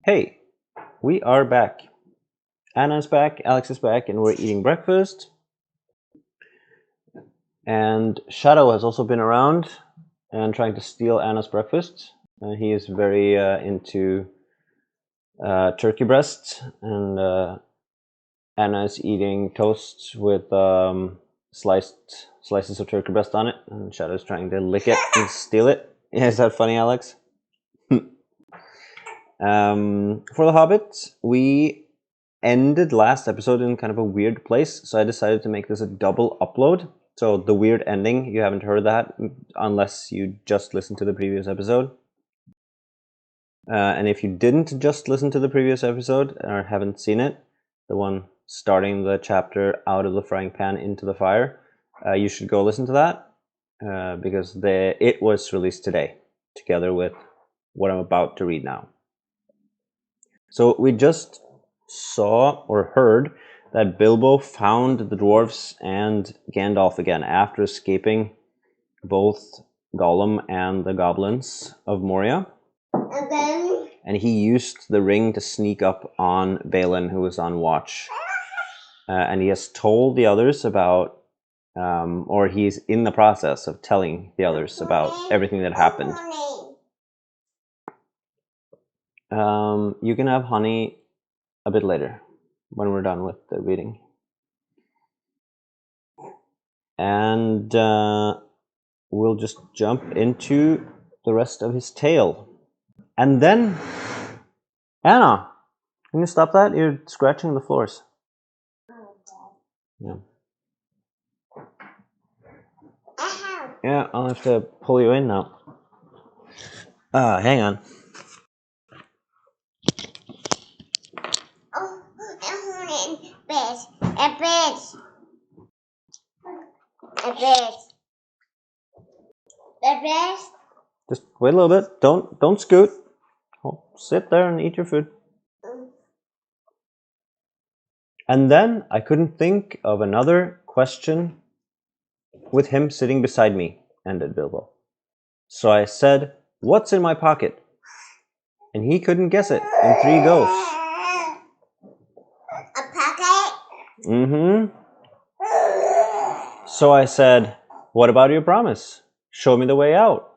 Hey, we are back. Anna's back, Alex is back, and we're eating breakfast. And Shadow has also been around and trying to steal Anna's breakfast. He is very into turkey breast, and Anna is eating toast with slices of turkey breast on it, and Shadow is trying to lick it and steal it. Is that funny, Alex? For the Hobbit, we ended last episode in kind of a weird place, so I decided to make this a double upload. So the weird ending, you haven't heard that unless you just listened to the previous episode. And if you didn't just listen to the previous episode or haven't seen it, the one starting the chapter out of the frying pan into the fire, you should go listen to that because it was released today together with what I'm about to read now. So we just saw or heard that Bilbo found the dwarves and Gandalf again after escaping both Gollum and the goblins of Moria. And he used the ring to sneak up on Balin, who was on watch. And he has told the others about, or he's in the process of telling the others about everything that happened. You can have honey a bit later when we're done with the reading. And we'll just jump into the rest of his tale. And then, Anna, can you stop that? You're scratching the floors. Yeah. Yeah, I'll have to pull you in now. Hang on. Just wait a little bit. Don't scoot. Sit there and eat your food. And then I couldn't think of another question with him sitting beside me, ended Bilbo. So I said, "What's in my pocket?" And he couldn't guess it in 3 goes. A pocket? Mm-hmm. So I said, "What about your promise? Show me the way out."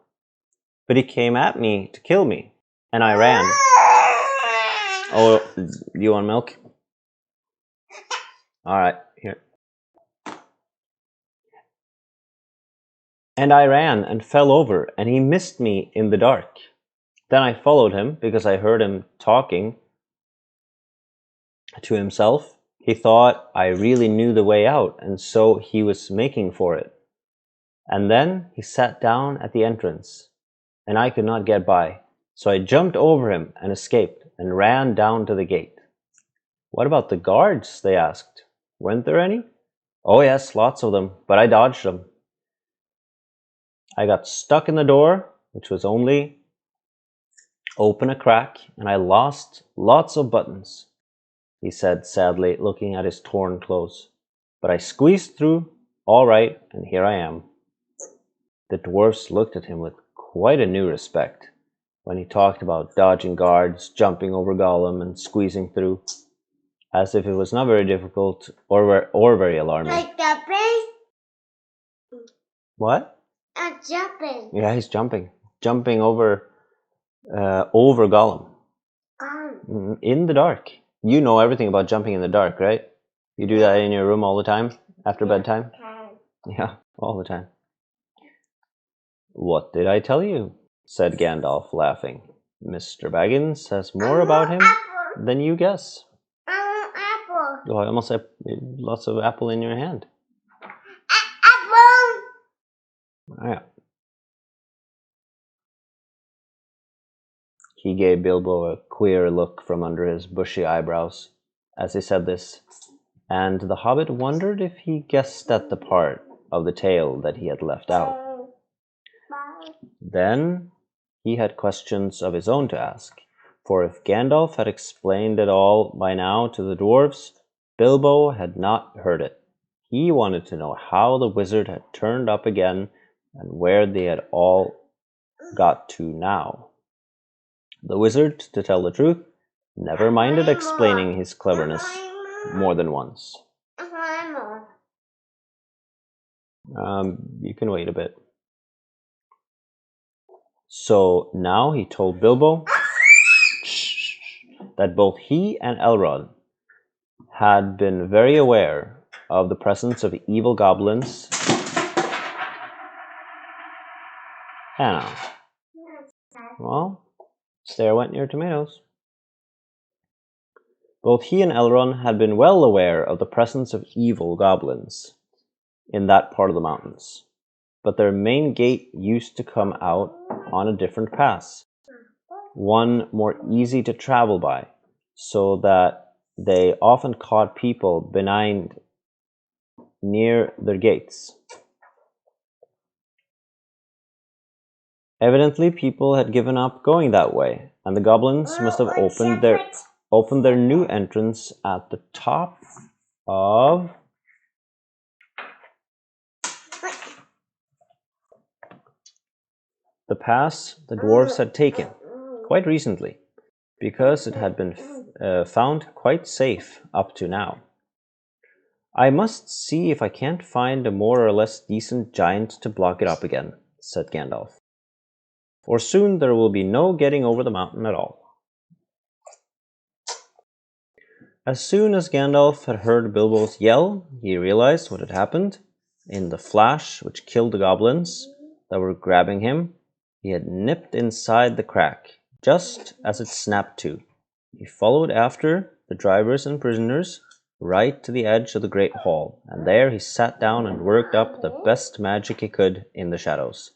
But he came at me to kill me, and I ran. Oh, you want milk? All right, here. And I ran and fell over, and he missed me in the dark. Then I followed him because I heard him talking to himself. He thought I really knew the way out, and so he was making for it. And then he sat down at the entrance, and I could not get by. So I jumped over him and escaped and ran down to the gate. "What about the guards?" they asked. "Weren't there any?" "Oh yes, lots of them, but I dodged them. I got stuck in the door, which was only open a crack, and I lost lots of buttons," he said sadly, looking at his torn clothes. "But I squeezed through all right, and here I am." The dwarfs looked at him with quite a new respect when he talked about dodging guards, jumping over Gollum, and squeezing through, as if it was not very difficult or very alarming. Like jumping? What? Jumping. Yeah, he's jumping over Gollum in the dark. You know everything about jumping in the dark, right? You do that in your room all the time after bedtime? Yeah, all the time. "What did I tell you?" said Gandalf, laughing. "Mr. Baggins has more about him than you guess." Apple. Oh, I almost have lots of apple in your hand. Apple. Oh, yeah. He gave Bilbo a queer look from under his bushy eyebrows as he said this, and the hobbit wondered if he guessed at the part of the tale that he had left out. Then he had questions of his own to ask, for if Gandalf had explained it all by now to the dwarves, Bilbo had not heard it. He wanted to know how the wizard had turned up again and where they had all got to now. The wizard, to tell the truth, never minded explaining his cleverness more than once. You can wait a bit. So now he told Bilbo that both he and Elrond had been very aware of the presence of evil goblins. Hannah. Well, there went your tomatoes. Both he and Elrond had been well aware of the presence of evil goblins in that part of the mountains, but their main gate used to come out on a different pass, one more easy to travel by, so that they often caught people behind near their gates. Evidently, people had given up going that way, and the goblins must have opened their new entrance at the top of the pass the dwarves had taken quite recently, because it had been found quite safe up to now. I must see if I can't find a more or less decent giant to block it up again, said Gandalf. For soon there will be no getting over the mountain at all. As soon as Gandalf had heard Bilbo's yell, he realized what had happened. In the flash which killed the goblins that were grabbing him, he had nipped inside the crack, just as it snapped to. He followed after the drivers and prisoners right to the edge of the great hall, and there he sat down and worked up the best magic he could in the shadows.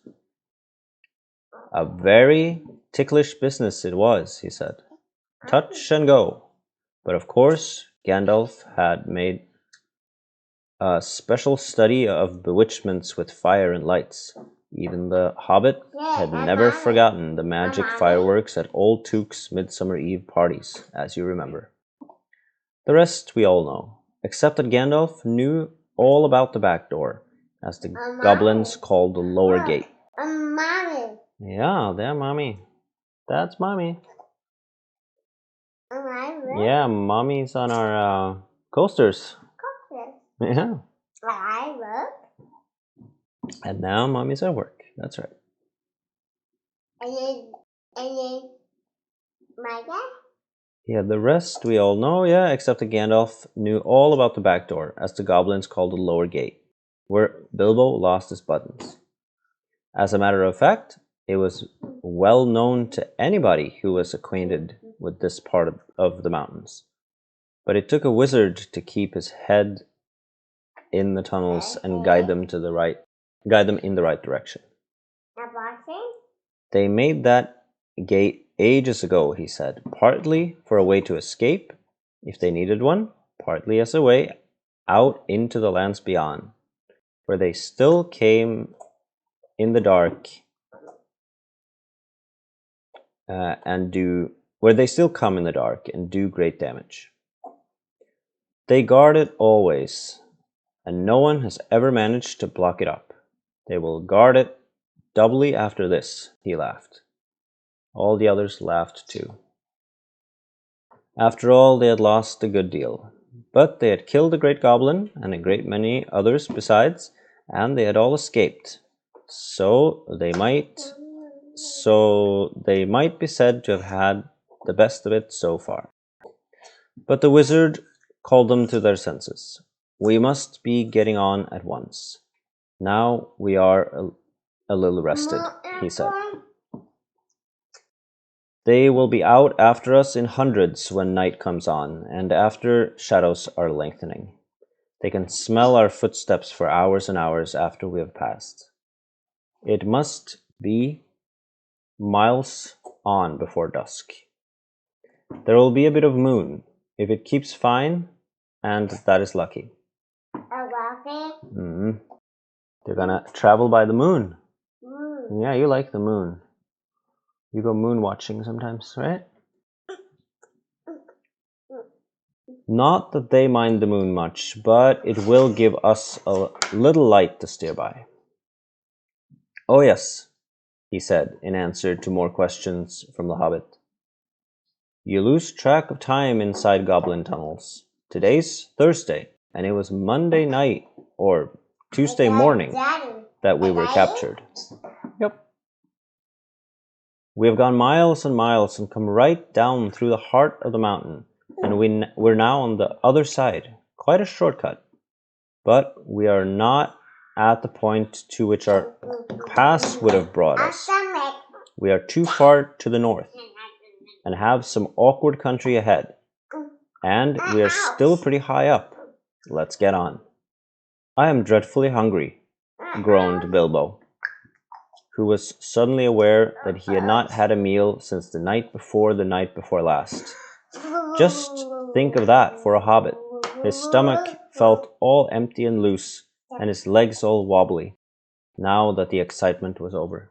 A very ticklish business it was, he said. Touch and go. But of course, Gandalf had made a special study of bewitchments with fire and lights. Even the Hobbit had never forgotten the magic fireworks at Old Took's Midsummer Eve parties, as you remember. The rest we all know, except that Gandalf knew all about the back door, as the goblins called the lower gate. Mommy. Yeah, there, Mommy. That's Mommy. Yeah, Mommy's on our coasters. Yeah. And now Mommy's at work. That's right. And then my dad? Yeah, the rest we all know, yeah, except that Gandalf knew all about the back door, as the goblins called the lower gate, where Bilbo lost his buttons. As a matter of fact, it was well known to anybody who was acquainted with this part of the mountains. But it took a wizard to keep his head in the tunnels and guide them in the right direction. They made that gate ages ago, he said, partly for a way to escape, if they needed one, partly as a way out into the lands beyond, where they still came in the dark and do great damage. They guard it always, and no one has ever managed to block it up. They will guard it doubly after this, he laughed. All the others laughed too. After all, they had lost a good deal, but they had killed a great goblin and a great many others besides, and they had all escaped. So they might be said to have had the best of it so far. But the wizard called them to their senses. We must be getting on at once. Now we are a little rested, he said. They will be out after us in hundreds when night comes on, and after shadows are lengthening. They can smell our footsteps for hours and hours after we have passed. It must be miles on before dusk. There will be a bit of moon, if it keeps fine, and that is lucky. Mm-hmm. They're gonna travel by the moon. Yeah, you like the moon. You go moon watching sometimes, right? Not that they mind the moon much, but it will give us a little light to steer by. Oh yes, he said in answer to more questions from the Hobbit. You lose track of time inside goblin tunnels. Today's Thursday, and it was Monday night, or Tuesday morning, that we were captured. Yep. We have gone miles and miles and come right down through the heart of the mountain, and we're now on the other side. Quite a shortcut. But we are not at the point to which our pass would have brought us. We are too far to the north and have some awkward country ahead. And we are still pretty high up. Let's get on. I am dreadfully hungry, groaned Bilbo, who was suddenly aware that he had not had a meal since the night before last. Just think of that for a hobbit. His stomach felt all empty and loose, and his legs all wobbly, now that the excitement was over.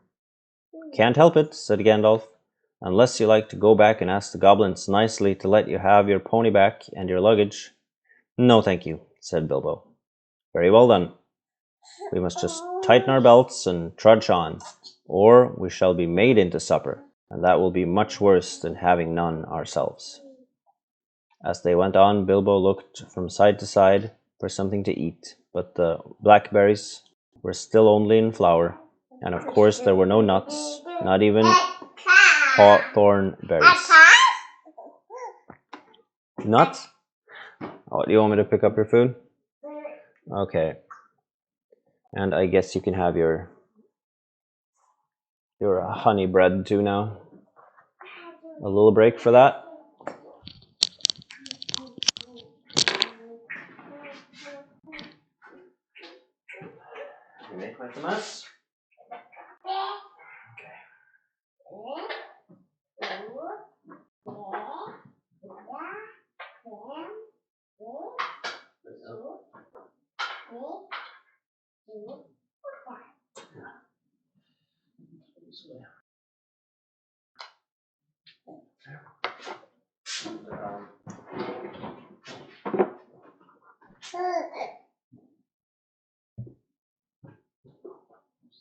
Can't help it, said Gandalf, unless you like to go back and ask the goblins nicely to let you have your pony back and your luggage. No, thank you, said Bilbo. Very well then. We must just tighten our belts and trudge on, or we shall be made into supper, and that will be much worse than having none ourselves. As they went on, Bilbo looked from side to side for something to eat, but the blackberries were still only in flower, and of course there were no nuts, not even hawthorn berries. Nuts? Oh, do you want me to pick up your food? Okay. And I guess you can have your honey bread too now. A little break for that. You make quite a mess.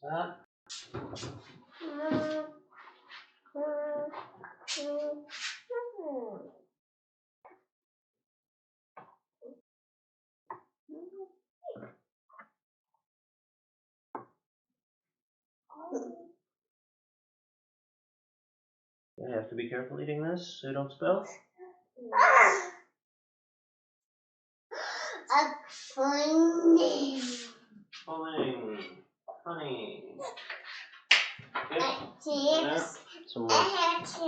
That. You have to be careful eating this so you don't spill. Honey. Chips. Some more. I have chips.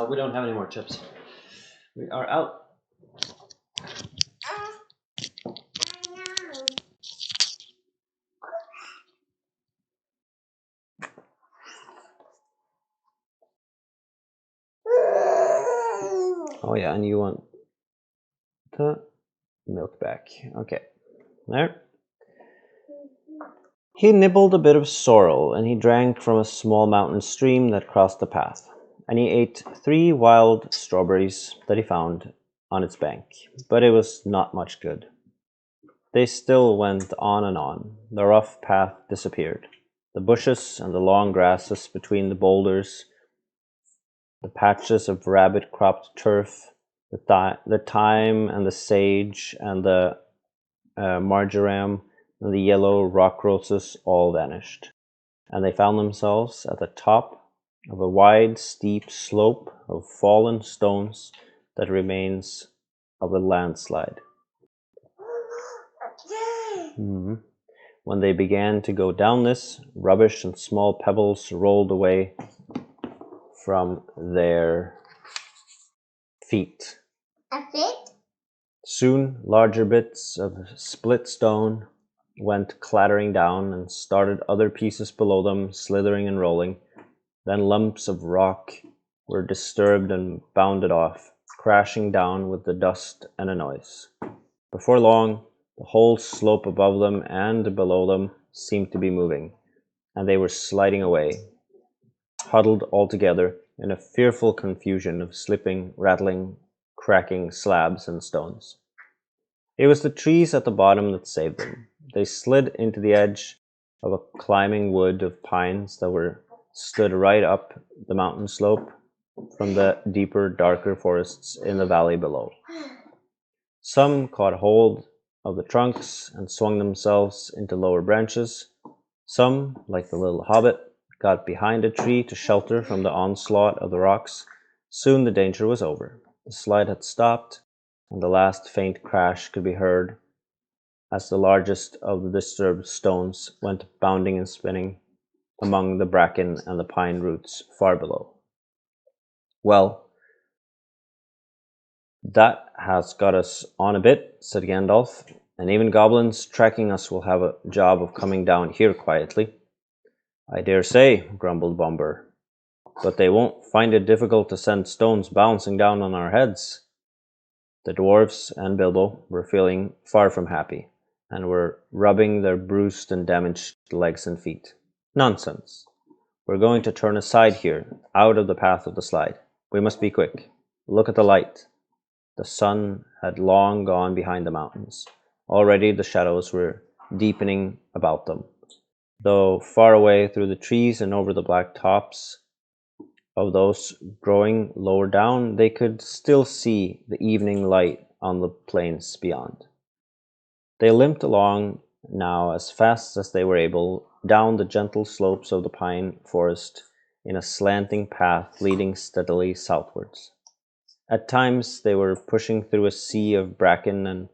We don't have any more chips. We are out. Oh yeah, and you want the milk back. Okay, there. He nibbled a bit of sorrel, and he drank from a small mountain stream that crossed the path, and he ate 3 wild strawberries that he found on its bank, but it was not much good. They still went on and on. The rough path disappeared. The bushes and the long grasses between the boulders, the patches of rabbit-cropped turf, the thyme and the sage and the marjoram and the yellow rock roses all vanished, and they found themselves at the top of a wide, steep slope of fallen stones that remains of a landslide. Mm-hmm. When they began to go down this, rubbish and small pebbles rolled away from their feet. Soon, larger bits of split stone went clattering down and started other pieces below them, slithering and rolling. Then lumps of rock were disturbed and bounded off, crashing down with the dust and a noise. Before long, the whole slope above them and below them seemed to be moving, and they were sliding away, huddled all together in a fearful confusion of slipping, rattling, cracking slabs and stones. It was the trees at the bottom that saved them. They slid into the edge of a climbing wood of pines that stood right up the mountain slope, from the deeper, darker forests in the valley below. Some caught hold of the trunks and swung themselves into lower branches. Some, like the little hobbit, got behind a tree to shelter from the onslaught of the rocks. Soon the danger was over. The slide had stopped, and the last faint crash could be heard as the largest of the disturbed stones went bounding and spinning among the bracken and the pine roots far below. "Well, that has got us on a bit," said Gandalf, "and even goblins tracking us will have a job of coming down here quietly." "I dare say," grumbled Bombur, "but they won't find it difficult to send stones bouncing down on our heads." The dwarfs and Bilbo were feeling far from happy, and were rubbing their bruised and damaged legs and feet. "Nonsense. We're going to turn aside here, out of the path of the slide. We must be quick. Look at the light." The sun had long gone behind the mountains. Already the shadows were deepening about them, though far away through the trees and over the black tops of those growing lower down, they could still see the evening light on the plains beyond. They limped along now as fast as they were able, down the gentle slopes of the pine forest in a slanting path leading steadily southwards. At times they were pushing through a sea of bracken and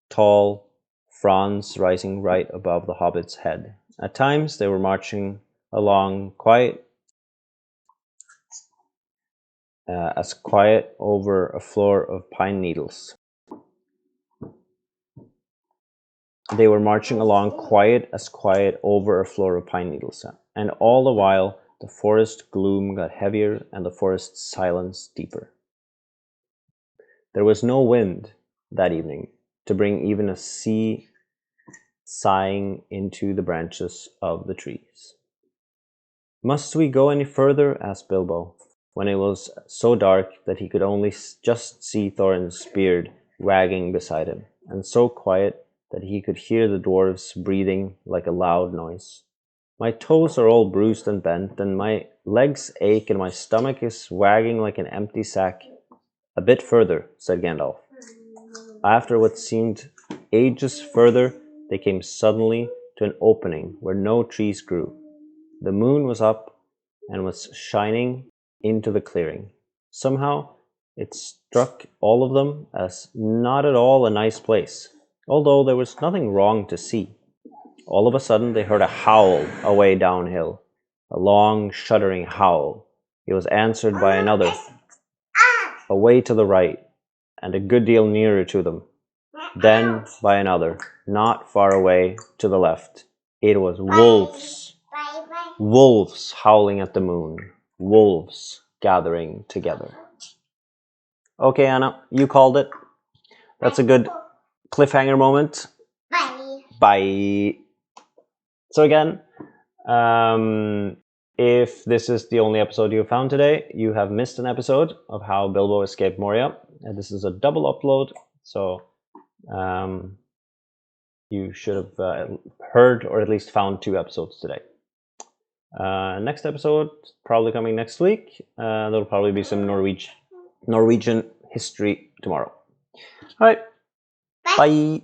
tall fronds rising right above the hobbit's head. At times they were marching along as quiet over a floor of pine needles. They were marching along quiet over a floor of pine needles, and all the while the forest gloom got heavier and the forest silence deeper. There was no wind that evening to bring even a sea sighing into the branches of the trees. "Must we go any further?" asked Bilbo, when it was so dark that he could only just see Thorin's beard wagging beside him, and so quiet that he could hear the dwarves breathing like a loud noise. "My toes are all bruised and bent, and my legs ache, and my stomach is wagging like an empty sack." "A bit further," said Gandalf. After what seemed ages further, they came suddenly to an opening where no trees grew. The moon was up and was shining into the clearing. Somehow it struck all of them as not at all a nice place, although there was nothing wrong to see. All of a sudden they heard a howl away downhill, a long, shuddering howl. It was answered by another, away to the right, and a good deal nearer to them. Then by another, not far away to the left. It was wolves. Wolves howling at the moon. Wolves gathering together. Okay, Anna, you called it. That's a good cliffhanger moment. Bye. Bye. So again, if this is the only episode you found today, you have missed an episode of how Bilbo escaped Moria. And this is a double upload, so you should have heard or at least found 2 episodes today. Next episode, probably coming next week. There'll probably be some Norwegian history tomorrow. All right. Bye.